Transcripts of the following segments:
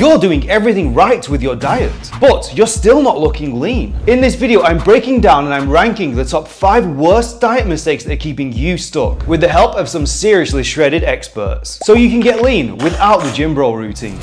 You're doing everything right with your diet, but you're still not looking lean. In this video, I'm breaking down and I'm ranking the top 5 worst diet mistakes that are keeping you stuck with the help of some seriously shredded experts, so you can get lean without the gym bro routine.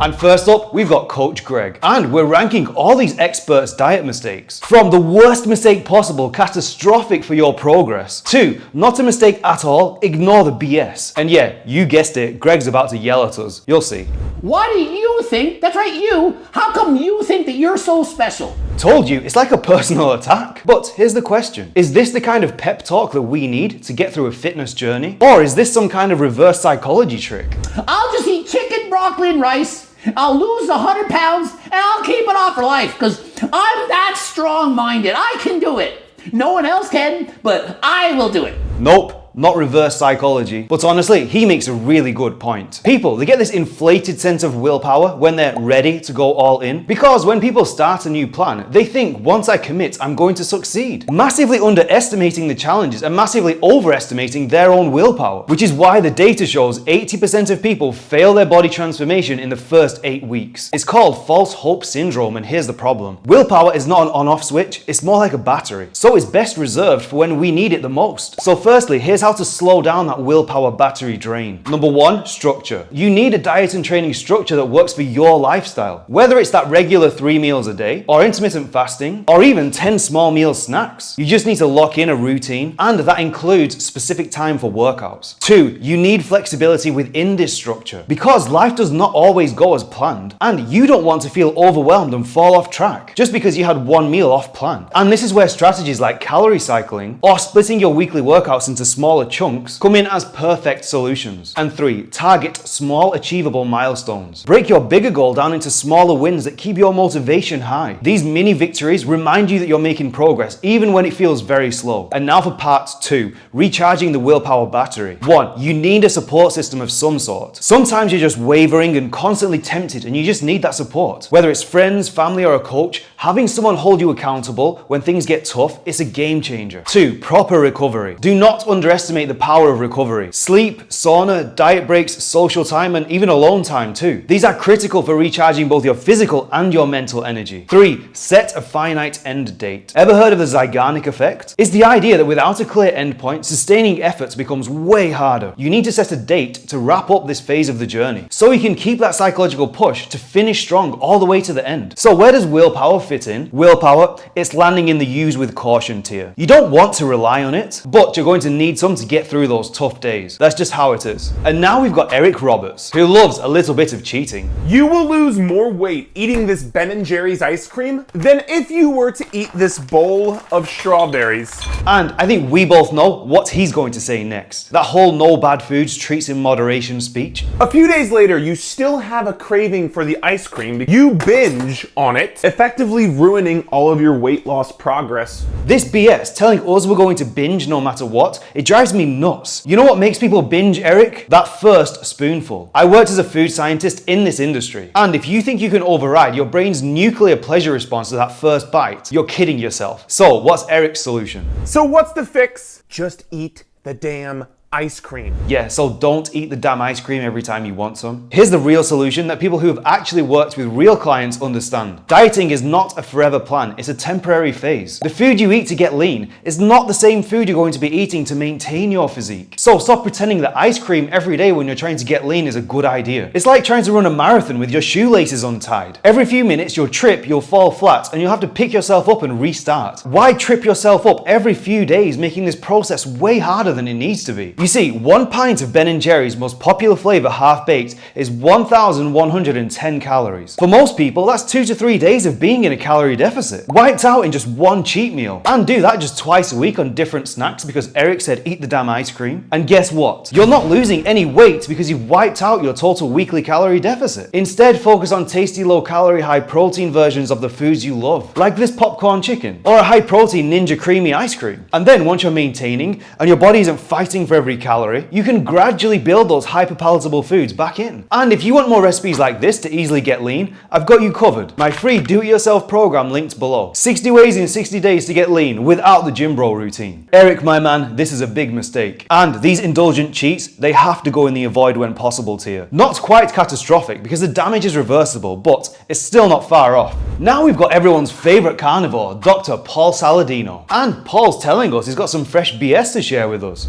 And first up, we've got Coach Greg. And we're ranking all these experts' diet mistakes. From the worst mistake possible, catastrophic for your progress, to not a mistake at all, ignore the BS. And yeah, you guessed it, Greg's about to yell at us. You'll see. Why do you think, that's right, you, how come you think that you're so special? Told you, it's like a personal attack. But here's the question. Is this the kind of pep talk that we need to get through a fitness journey? Or is this some kind of reverse psychology trick? I'll just eat chicken, broccoli, and rice. I'll lose 100 pounds and I'll keep it off for life because I'm that strong-minded. I can do it. No one else can, but I will do it. Nope. Not reverse psychology. But honestly, he makes a really good point. People, they get this inflated sense of willpower when they're ready to go all in. Because when people start a new plan, they think, once I commit, I'm going to succeed. Massively underestimating the challenges and massively overestimating their own willpower. Which is why the data shows 80% of people fail their body transformation in the first 8 weeks. It's called false hope syndrome, and here's the problem. Willpower is not an on-off switch, it's more like a battery. So it's best reserved for when we need it the most. So firstly, here's how to slow down that willpower battery drain. Number 1, structure. You need a diet and training structure that works for your lifestyle. Whether it's that regular 3 meals a day, or intermittent fasting, or even 10 small meal snacks. You just need to lock in a routine, and that includes specific time for workouts. 2, you need flexibility within this structure, because life does not always go as planned, and you don't want to feel overwhelmed and fall off track just because you had one meal off plan. And this is where strategies like calorie cycling, or splitting your weekly workouts into smaller chunks come in as perfect solutions. And 3, target small achievable milestones. Break your bigger goal down into smaller wins that keep your motivation high. These mini victories remind you that you're making progress even when it feels very slow. And now for part 2, recharging the willpower battery. 1, you need a support system of some sort. Sometimes you're just wavering and constantly tempted and you just need that support. Whether it's friends, family, or a coach, having someone hold you accountable when things get tough is a game changer. 2, proper recovery. Do not underestimate the power of recovery. Sleep, sauna, diet breaks, social time, and even alone time too. These are critical for recharging both your physical and your mental energy. 3, set a finite end date. Ever heard of the Zeigarnik effect? It's the idea that without a clear endpoint, sustaining efforts becomes way harder. You need to set a date to wrap up this phase of the journey, so you can keep that psychological push to finish strong all the way to the end. So where does willpower fit in? Willpower, it's landing in the use with caution tier. You don't want to rely on it, but you're going to need some to get through those tough days. That's just how it is. And now we've got Eric Roberts, who loves a little bit of cheating. You will lose more weight eating this Ben & Jerry's ice cream than if you were to eat this bowl of strawberries. And I think we both know what he's going to say next. That whole no bad foods, treats in moderation speech. A few days later, you still have a craving for the ice cream. You binge on it, effectively ruining all of your weight loss progress. This BS telling us we're going to binge no matter what, it drives me nuts. You know what makes people binge, Eric? That first spoonful. I worked as a food scientist in this industry, and if you think you can override your brain's nuclear pleasure response to that first bite, you're kidding yourself. So what's Eric's solution? So what's the fix? Just eat the damn ice cream. Yeah, so don't eat the damn ice cream every time you want some. Here's the real solution that people who have actually worked with real clients understand. Dieting is not a forever plan, it's a temporary phase. The food you eat to get lean is not the same food you're going to be eating to maintain your physique. So stop pretending that ice cream every day when you're trying to get lean is a good idea. It's like trying to run a marathon with your shoelaces untied. Every few minutes you'll trip, you'll fall flat, and you'll have to pick yourself up and restart. Why trip yourself up every few days, making this process way harder than it needs to be? You see, 1 pint of Ben & Jerry's most popular flavor half-baked is 1,110 calories. For most people, that's 2 to 3 days of being in a calorie deficit, wiped out in just one cheat meal. And do that just twice a week on different snacks because Eric said eat the damn ice cream. And guess what? You're not losing any weight because you've wiped out your total weekly calorie deficit. Instead, focus on tasty low-calorie, high-protein versions of the foods you love, like this popcorn chicken, or a high-protein Ninja Creamy ice cream. And then once you're maintaining, and your body isn't fighting for every every calorie, you can gradually build those hyperpalatable foods back in. And if you want more recipes like this to easily get lean, I've got you covered. My free do-it-yourself program linked below. 60 ways in 60 days to get lean without the gym bro routine. Eric, my man, this is a big mistake. And these indulgent cheats, they have to go in the avoid when possible tier. Not quite catastrophic because the damage is reversible, but it's still not far off. Now we've got everyone's favorite carnivore, Dr. Paul Saladino. And Paul's telling us he's got some fresh BS to share with us.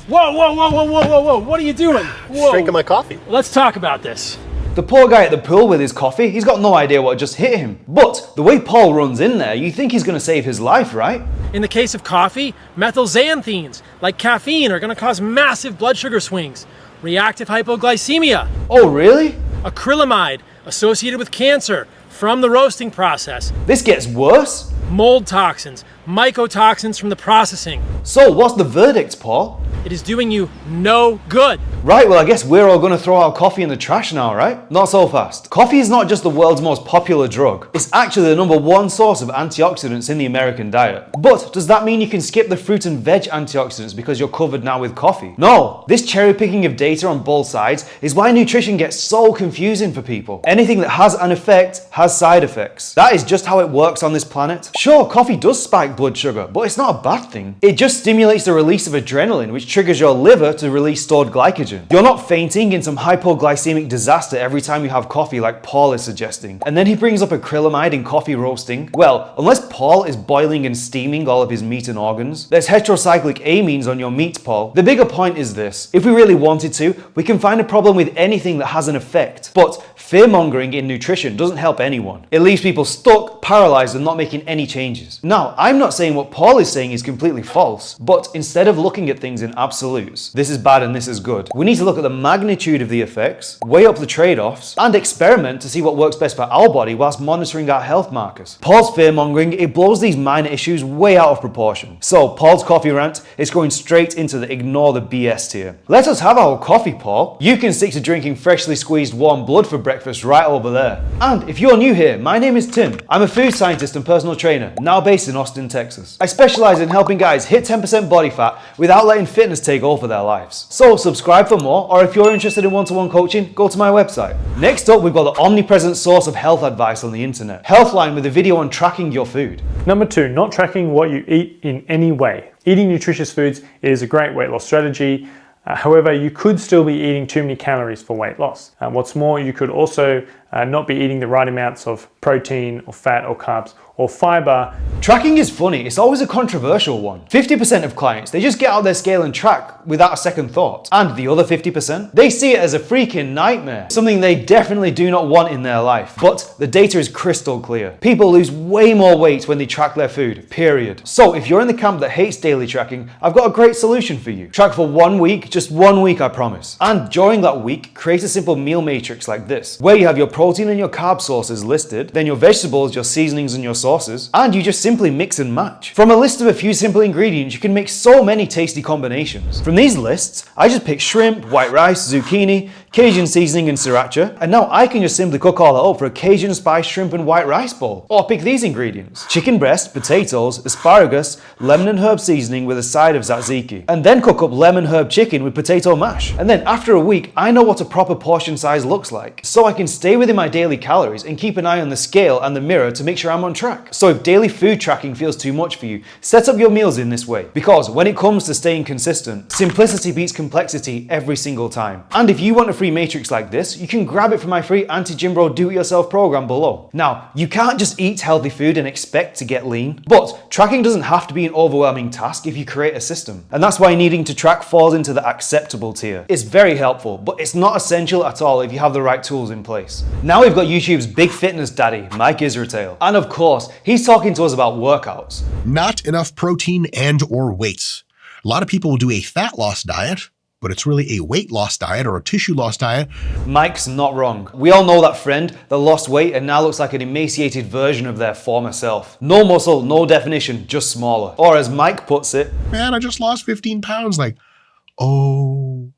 Whoa, whoa, whoa, whoa, whoa, whoa, whoa, what are you doing? Whoa. Drinking my coffee. Let's talk about this. The poor guy at the pool with his coffee, he's got no idea what just hit him. But the way Paul runs in there, you think he's going to save his life, right? In the case of coffee, methylxanthines, like caffeine, are going to cause massive blood sugar swings, reactive hypoglycemia, Oh, really? acrylamide, associated with cancer from the roasting process, This gets worse? mold toxins, mycotoxins from the processing. So what's the verdict, Paul? It is doing you no good. Right, well I guess we're all gonna throw our coffee in the trash now, right? Not so fast. Coffee is not just the world's most popular drug. It's actually the #1 source of antioxidants in the American diet. But does that mean you can skip the fruit and veg antioxidants because you're covered now with coffee? No. This cherry picking of data on both sides is why nutrition gets so confusing for people. Anything that has an effect has side effects. That is just how it works on this planet. Sure, coffee does spike blood sugar, but it's not a bad thing. It just stimulates the release of adrenaline, which triggers your liver to release stored glycogen. You're not fainting in some hypoglycemic disaster every time you have coffee like Paul is suggesting. And then he brings up acrylamide in coffee roasting. Well, unless Paul is boiling and steaming all of his meat and organs, there's heterocyclic amines on your meat, Paul. The bigger point is this: if we really wanted to, we can find a problem with anything that has an effect. But fear-mongering in nutrition doesn't help anyone. It leaves people stuck, paralyzed, and not making any changes. Now, I'm not saying what Paul is saying is completely false, but instead of looking at things in absolutes, this is bad and this is good, we need to look at the magnitude of the effects, weigh up the trade-offs, and experiment to see what works best for our body whilst monitoring our health markers. Paul's fear-mongering, it blows these minor issues way out of proportion. So, Paul's coffee rant is going straight into the ignore the BS tier. Let us have our coffee, Paul. You can stick to drinking freshly squeezed warm blood for breakfast right over there. And if you're new here, my name is Tim. I'm a food scientist and personal trainer, now based in Austin, Texas. I specialize in helping guys hit 10% body fat without letting fitness take over their lives. So subscribe for more, or if you're interested in one-to-one coaching, go to my website. Next up, we've got the omnipresent source of health advice on the internet, Healthline, with a video on tracking your food. Number 2, not tracking what you eat in any way. Eating nutritious foods is a great weight loss strategy. However, you could still be eating too many calories for weight loss. What's more, you could also not be eating the right amounts of protein or fat or carbs or fiber. Tracking is funny, it's always a controversial one. 50% of clients, they just get out their scale and track without a second thought. And the other 50%, they see it as a freaking nightmare, something they definitely do not want in their life. But the data is crystal clear. People lose way more weight when they track their food, period. So if you're in the camp that hates daily tracking, I've got a great solution for you. Track for 1 week, just 1 week, I promise. And during that week, create a simple meal matrix like this, where you have your protein and your carb sources listed, then your vegetables, your seasonings, and your sauces, and you just simply mix and match. From a list of a few simple ingredients, you can make so many tasty combinations. From these lists, I just picked shrimp, white rice, zucchini, Cajun seasoning, and sriracha, and now I can just simply cook all that up for a Cajun spice shrimp and white rice bowl. Or pick these ingredients: chicken breast, potatoes, asparagus, lemon and herb seasoning with a side of tzatziki, and then cook up lemon herb chicken with potato mash. And then after a week, I know what a proper portion size looks like, so I can stay within my daily calories and keep an eye on the scale and the mirror to make sure I'm on track. So if daily food tracking feels too much for you, set up your meals in this way, because when it comes to staying consistent, simplicity beats complexity every single time. And if you want a free matrix like this, you can grab it from my free Anti-Gym Bro Do-It-Yourself program below. Now, you can't just eat healthy food and expect to get lean, but tracking doesn't have to be an overwhelming task if you create a system. And that's why needing to track falls into the acceptable tier. It's very helpful, but it's not essential at all if you have the right tools in place. Now we've got YouTube's big fitness daddy, Mike Israetel. And of course, he's talking to us about workouts. Not enough protein and or weights. A lot of people will do a fat loss diet, but it's really a weight loss diet or a tissue loss diet. Mike's not wrong. We all know that friend that lost weight and now looks like an emaciated version of their former self. No muscle, no definition, just smaller. Or as Mike puts it, Man, I just lost 15 pounds. Like, oh,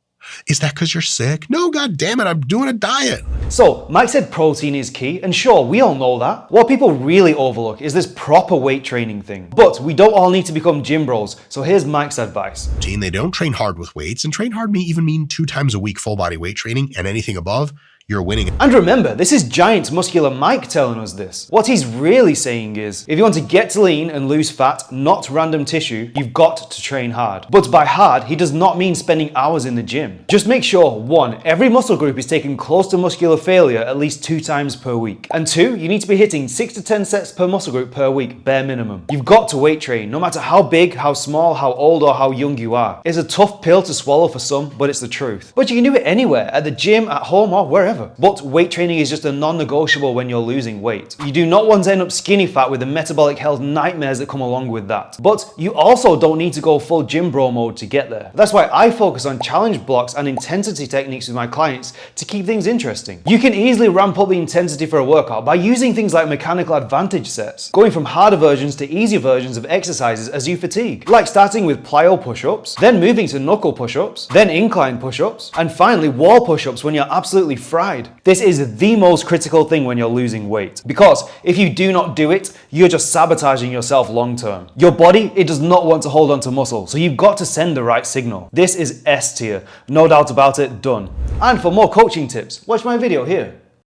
is that because you're sick? No, God damn it, I'm doing a diet. So, Mike said protein is key, and sure, we all know that. What people really overlook is this proper weight training thing. But we don't all need to become gym bros, so here's Mike's advice. They don't train hard with weights, and train hard may even mean 2 times a week full body weight training, and anything above, you're winning. And remember, this is giant muscular Mike telling us this. What he's really saying is, if you want to get lean and lose fat, not random tissue, you've got to train hard. But by hard, he does not mean spending hours in the gym. Just make sure, 1, every muscle group is taken close to muscular failure at least 2 times per week. And 2, you need to be hitting 6 to 10 sets per muscle group per week, bare minimum. You've got to weight train, no matter how big, how small, how old, or how young you are. It's a tough pill to swallow for some, but it's the truth. But you can do it anywhere, at the gym, at home, or wherever. But weight training is just a non-negotiable when you're losing weight. You do not want to end up skinny fat with the metabolic health nightmares that come along with that. But you also don't need to go full gym bro mode to get there. That's why I focus on challenge blocks and intensity techniques with my clients to keep things interesting. You can easily ramp up the intensity for a workout by using things like mechanical advantage sets, going from harder versions to easier versions of exercises as you fatigue, like starting with plyo push-ups, then moving to knuckle push-ups, then incline push-ups, and finally wall push-ups when you're absolutely fried. This is the most critical thing when you're losing weight, because if you do not do it, you're just sabotaging yourself long term. Your body, it does not want to hold on to muscle, so you've got to send the right signal. This is S tier, no doubt about it, done. And for more coaching tips, watch my video here.